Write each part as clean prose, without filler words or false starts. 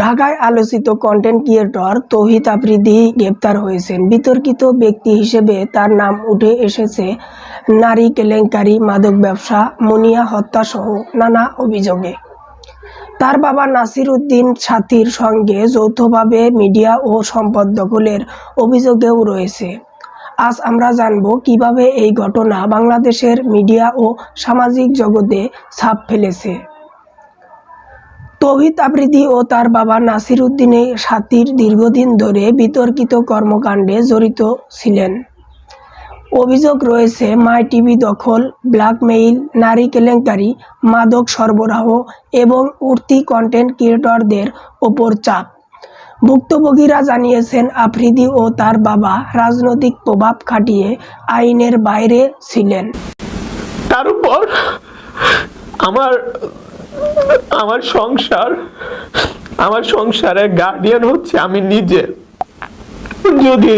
ঢাকায় আলোচিত content creator তৌহিদ আফ্রিদি গ্রেপ্তার হয়েছেন। বিতর্কিত ব্যক্তি হিসেবে তার নাম উঠে এসেছে নারী কেলেঙ্কারি, মাদক ব্যবসা, মুনিয়া হত্যাসহ নানা অভিযোগে। তার বাবা নাসির উদ্দিন সাথীর সঙ্গে যৌথভাবে মিডিয়া ও সম্পদ দখলের অভিযোগেও রয়েছে। আজ আমরা জানব কিভাবে এই ঘটনা বাংলাদেশের মিডিয়া ও সামাজিক জগতে ছাপ ফেলেছে। তৌহিদ আফ্রিদি ও তার বাবা নাসির উদ্দিনের সাথীর দীর্ঘদিন ধরে বিতর্কিত কর্মকাণ্ডে জড়িত ছিলেন। অভিযোগ রয়েছে মাই টিভি দখল, ব্ল্যাকমেইল, নারী কেলেঙ্কারি, মাদক সরবরাহ এবং উঠতি কন্টেন্ট ক্রিয়েটরদের ওপর চাপ। ভুক্তভোগীরা জানিয়েছেন আফ্রিদি ও তার বাবা রাজনৈতিক প্রভাব খাটিয়ে আইনের বাইরে ছিলেন। তার উপর আমার সংসারের গার্ডিয়ান হচ্ছে আমি নিজে। যদি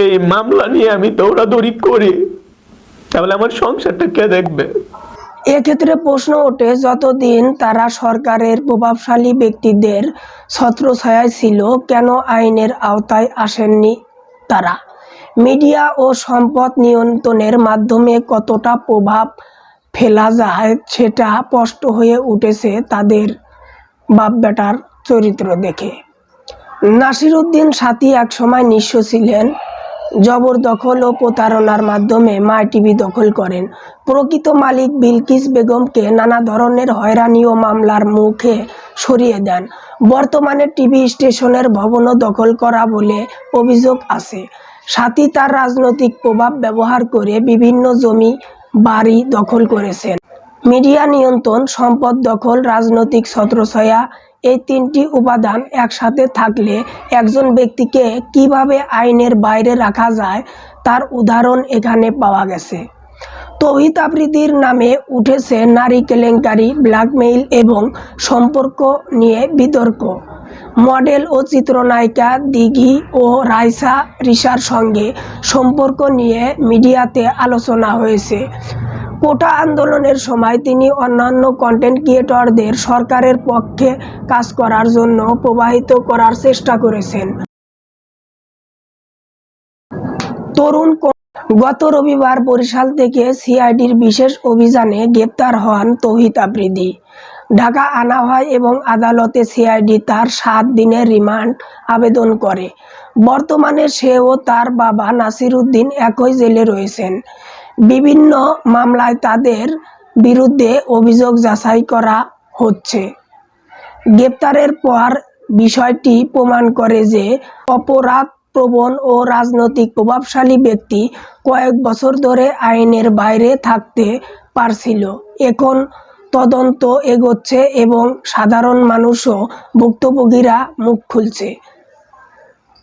এই মামলা নিয়ে আমি দৌড়াদৌড়ি করি তাহলে আমার সংসারটা কে দেখবে? এক্ষেত্রে প্রশ্ন ওঠে, যতদিন তারা সরকারের প্রভাবশালী ব্যক্তিদের ছত্রছায়ায় ছিল, কেন আইনের আওতায় আসেননি তারা? মিডিয়া ও সম্পদ নিয়ন্ত্রণের মাধ্যমে কতটা প্রভাব ফেলা যায় সেটা স্পষ্ট হয়ে উঠেছে তাদের বাপ বেটার চরিত্র দেখে। নাসির উদ্দিন সাথী একসময় নিঃস্ব ছিলেন। জবরদখল ও প্রতারণার মাধ্যমে মাই টিভি দখল করেন। প্রকৃত মালিক বিলকিস বেগমকে নানা ধরনের হয়রানি ও মামলার মুখে সরিয়ে দেন। বর্তমানে টিভি স্টেশনের ভবনও দখল করা বলে অভিযোগ আছে। সাথী তার রাজনৈতিক প্রভাব ব্যবহার করে বিভিন্ন জমি বাড়ি দখল করেছেন। মিডিয়া নিয়ন্ত্রণ, সম্পদ দখল, রাজনৈতিক ছত্রছায়া, এই তিনটি উপাদান একসাথে থাকলে একজন ব্যক্তিকে কিভাবে আইনের বাইরে রাখা যায় তার উদাহরণ এখানে পাওয়া গেছে। তৌহিদ আফ্রিদির নামে উঠেছে নারী কেলেঙ্কারি, ব্ল্যাকমেইল এবং সম্পর্ক নিয়ে বিতর্ক। মডেল ও চিত্রনায়িকা দিঘি ও রাইসা রিসার সঙ্গে সম্পর্ক নিয়ে মিডিয়াতে আলোচনা হয়েছে। কোটা আন্দোলনের সময় তিনি অন্যান্য কন্টেন্ট ক্রিয়েটরদের সরকারের পক্ষে কাজ করার জন্য প্রভাবিত করার চেষ্টা করেছেন। গত রবিবার বরিশাল থেকে সিআইডির বিশেষ অভিযানে গ্রেপ্তার হন তৌহিদ আফ্রিদি। ঢাকা আনা হয় এবং আদালতে সিআইডি তার 7 দিনের রিমান্ড আবেদন করে। বর্তমানে সে ও তার বাবা নাসির উদ্দিন একই জেলে রয়েছেন। বিভিন্ন মামলায় তাদের বিরুদ্ধে অভিযোগ যাচাই করা হচ্ছে। গ্রেপ্তারের পর বিষয়টি প্রমাণ করে যে অপরাধ প্রবণ ও রাজনৈতিক প্রভাবশালী ব্যক্তি কয়েক বছর ধরে আইনের বাইরে থাকতে পারছিল। এখন তদন্ত এগোচ্ছে এবং সাধারণ মানুষও ভুক্তভোগীরা মুখ খুলছে।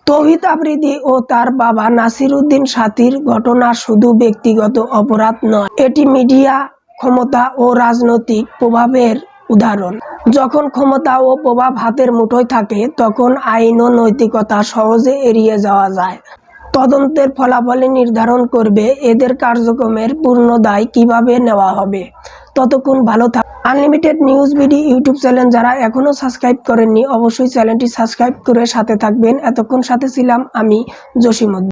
তৌহিদ আফ্রিদি ও তার বাবা নাসির উদ্দিন সাথীর ঘটনা শুধু ব্যক্তিগত অপরাধ নয়, এটি মিডিয়া, ক্ষমতা ও রাজনৈতিক প্রভাবের উদাহরণ। যখন ক্ষমতা ও প্রভাব হাতের মুঠোয় থাকে তখন আইন ও নৈতিকতা সহজে এড়িয়ে যাওয়া যায়। তদন্তের ফলাফলে নির্ধারণ করবে এদের কার্যক্রমের পূর্ণ দায় কিভাবে নেওয়া হবে। ততক্ষণ ভালো থাক। Unlimited news BD YouTube channel যারা এখনও সাবস্ক্রাইব করেননি অবশ্যই চ্যানেলটি সাবস্ক্রাইব করে সাথে থাকবেন। এতক্ষণ সাথে ছিলাম আমি জসিমউদ্দিন।